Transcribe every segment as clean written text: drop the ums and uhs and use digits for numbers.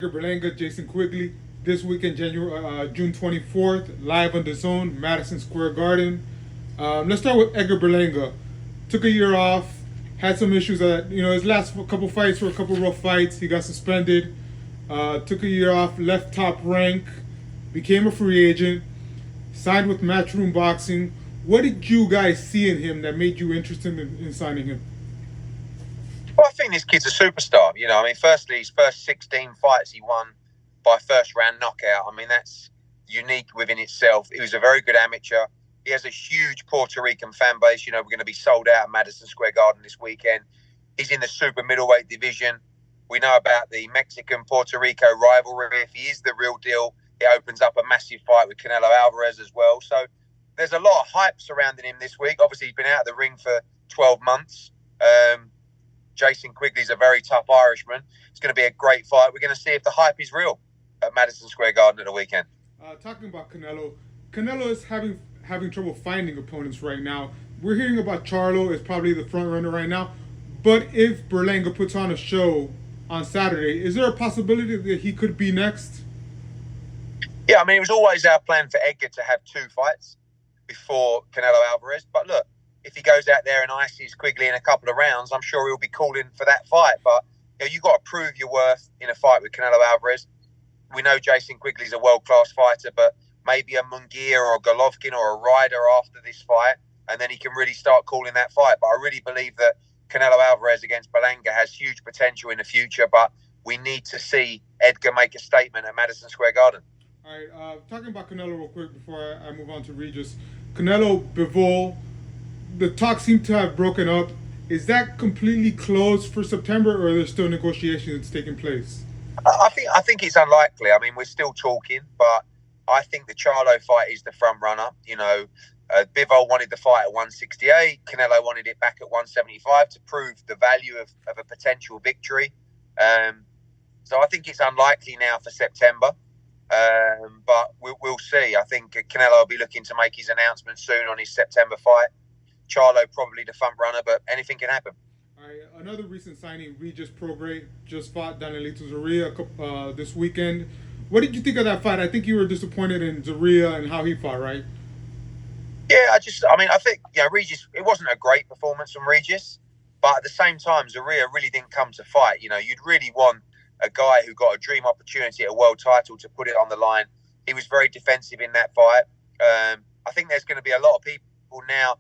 Edgar Berlanga, Jason Quigley, this weekend, June 24th, live on the Zone, Madison Square Garden. Let's start with Edgar Berlanga. Took a year off, had some issues that, his last couple fights were a couple rough fights. He got suspended, took a year off, left Top Rank, became a free agent, signed with Matchroom Boxing. What did you guys see in him that made you interested in signing him? Well, I think this kid's a superstar. Firstly, his first 16 fights he won by first round knockout. That's unique within itself. He was a very good amateur. He has a huge Puerto Rican fan base. We're going to be sold out at Madison Square Garden this weekend. He's in the super middleweight division. We know about the Mexican-Puerto Rico rivalry. If he is the real deal, it opens up a massive fight with Canelo Alvarez as well. So there's a lot of hype surrounding him this week. Obviously, he's been out of the ring for 12 months. Jason Quigley's a very tough Irishman. It's going to be a great fight. We're going to see if the hype is real at Madison Square Garden at the weekend. Talking about Canelo is having trouble finding opponents right now. We're hearing about Charlo is probably the front runner right now. But if Berlanga puts on a show on Saturday, is there a possibility that he could be next? Yeah, it was always our plan for Edgar to have two fights before Canelo Alvarez. But look, if he goes out there and ices Quigley in a couple of rounds, I'm sure he'll be calling for that fight. But you've got to prove your worth in a fight with Canelo Alvarez. We know Jason Quigley's a world-class fighter, but maybe a Munguia or a Golovkin or a Ryder after this fight, and then he can really start calling that fight. But I really believe that Canelo Alvarez against Berlanga has huge potential in the future, but we need to see Edgar make a statement at Madison Square Garden. All right, talking about Canelo real quick before I move on to Regis. Canelo, Bivol, the talks seem to have broken up. Is that completely closed for September, or are there still negotiations taking place? I think it's unlikely. We're still talking, but I think the Charlo fight is the front runner. Bivol wanted the fight at 168. Canelo wanted it back at 175 to prove the value of a potential victory. So I think it's unlikely now for September, but we'll see. I think Canelo will be looking to make his announcement soon on his September fight. Charlo probably the front runner, but anything can happen. All right, another recent signing, Regis Prograis, just fought Danielito Zorrilla this weekend. What did you think of that fight? I think you were disappointed in Zorrilla and how he fought, right? Yeah, I think Regis. It wasn't a great performance from Regis, but at the same time, Zorrilla really didn't come to fight. You'd really want a guy who got a dream opportunity at a world title to put it on the line. He was very defensive in that fight. I think there's going to be a lot of people now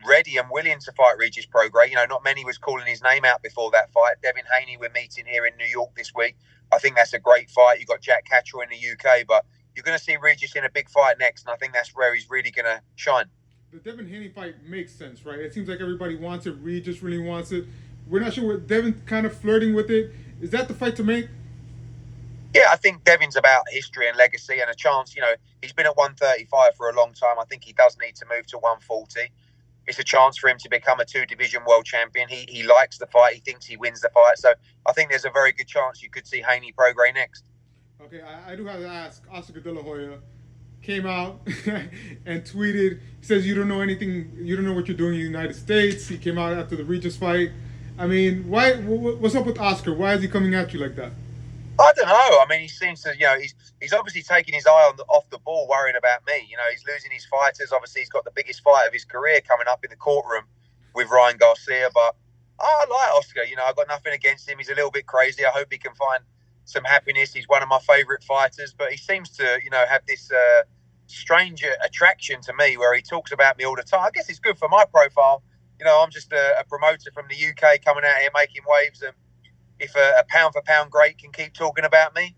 ready and willing to fight Regis Prograis. Not many was calling his name out before that fight. Devin Haney we're meeting here in New York this week. I think that's a great fight. You've got Jack Catterall in the UK, but you're going to see Regis in a big fight next, and I think that's where he's really going to shine. The Devin Haney fight makes sense, right? It seems like everybody wants it. Regis really wants it. We're not sure what Devin kind of flirting with it. Is that the fight to make? Yeah, I think Devin's about history and legacy and a chance. He's been at 135 for a long time. I think he does need to move to 140. It's a chance for him to become a two-division world champion. He likes the fight. He thinks he wins the fight. So I think there's a very good chance you could see Haney Prograis next. Okay, I do have to ask. Oscar De La Hoya came out and tweeted. He says, you don't know anything. You don't know what you're doing in the United States. He came out after the Regis fight. Why? What's up with Oscar? Why is he coming at you like that? I don't know. He seems to, he's obviously taking his eye off the ball, worrying about me. He's losing his fighters. Obviously, he's got the biggest fight of his career coming up in the courtroom with Ryan Garcia. But I like Oscar. I've got nothing against him. He's a little bit crazy. I hope he can find some happiness. He's one of my favourite fighters. But he seems to, have this strange attraction to me where he talks about me all the time. I guess it's good for my profile. I'm just a promoter from the UK coming out here making waves, and if a pound-for-pound great can keep talking about me,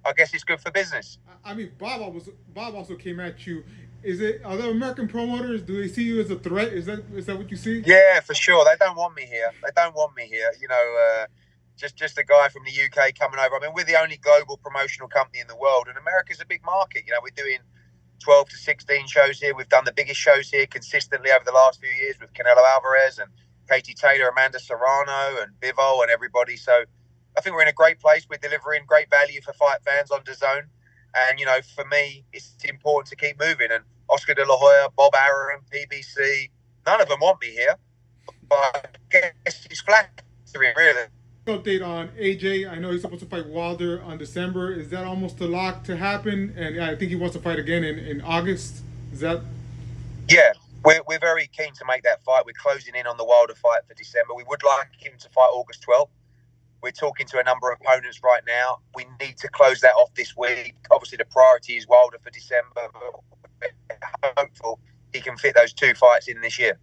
I guess it's good for business. Bob also came at you. Are there American promoters? Do they see you as a threat? Is that what you see? Yeah, for sure. They don't want me here. Just a guy from the UK coming over. We're the only global promotional company in the world, and America's a big market. We're doing 12 to 16 shows here. We've done the biggest shows here consistently over the last few years with Canelo Alvarez and Katie Taylor, Amanda Serrano, and Bivol, and everybody. So I think we're in a great place. We're delivering great value for fight fans on DAZN. And, for me, it's important to keep moving. And Oscar De La Hoya, Bob Arum, PBC, none of them want me here. But I guess it's flattering, really. Update on AJ. I know he's supposed to fight Wilder on December. Is that almost a lock to happen? And I think he wants to fight again in August. Is that? Yeah, we're very keen to make that fight. We're closing in on the Wilder fight for December. We would like him to fight August 12th. We're talking to a number of opponents right now. We need to close that off this week. Obviously, the priority is Wilder for December, but we're hopeful he can fit those two fights in this year.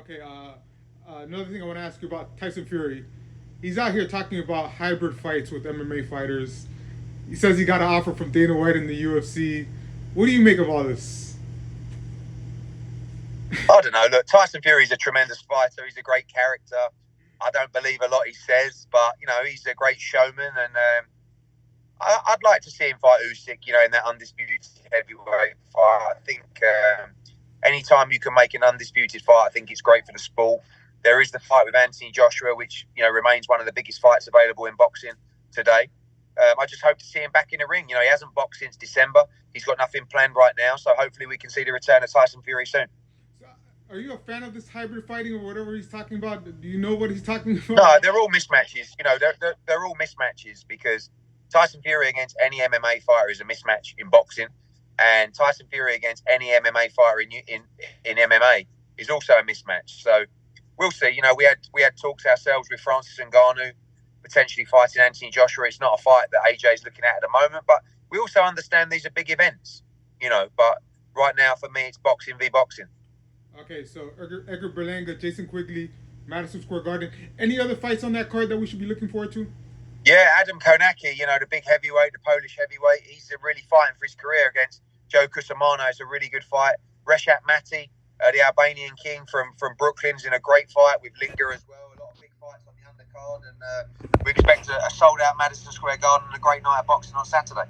Okay. Another thing I want to ask you about Tyson Fury. He's out here talking about hybrid fights with MMA fighters. He says he got an offer from Dana White in the UFC. What do you make of all this? I don't know. Look, Tyson Fury's a tremendous fighter. He's a great character. I don't believe a lot he says, but, he's a great showman. And I'd like to see him fight Usyk, in that undisputed heavyweight fight. I think anytime you can make an undisputed fight, I think it's great for the sport. There is the fight with Anthony Joshua, which remains one of the biggest fights available in boxing today. I just hope to see him back in the ring. He hasn't boxed since December. He's got nothing planned right now, so hopefully we can see the return of Tyson Fury soon. So, are you a fan of this hybrid fighting or whatever he's talking about? Do you know what he's talking about? No, they're all mismatches. They're all mismatches because Tyson Fury against any MMA fighter is a mismatch in boxing, and Tyson Fury against any MMA fighter in MMA is also a mismatch. So we'll see. We had talks ourselves with Francis Ngannou potentially fighting Anthony Joshua. It's not a fight that AJ is looking at the moment, but we also understand these are big events. But right now for me, it's boxing v boxing. Okay, so Edgar Berlanga, Jason Quigley, Madison Square Garden. Any other fights on that card that we should be looking forward to? Yeah, Adam Konaki, the big heavyweight, the Polish heavyweight. He's really fighting for his career against Joe Cusimano. It's a really good fight. Reshat Mati, the Albanian king from Brooklyn's in a great fight with Linger as well. A lot of big fights on the undercard, and we expect a sold-out Madison Square Garden and a great night of boxing on Saturday.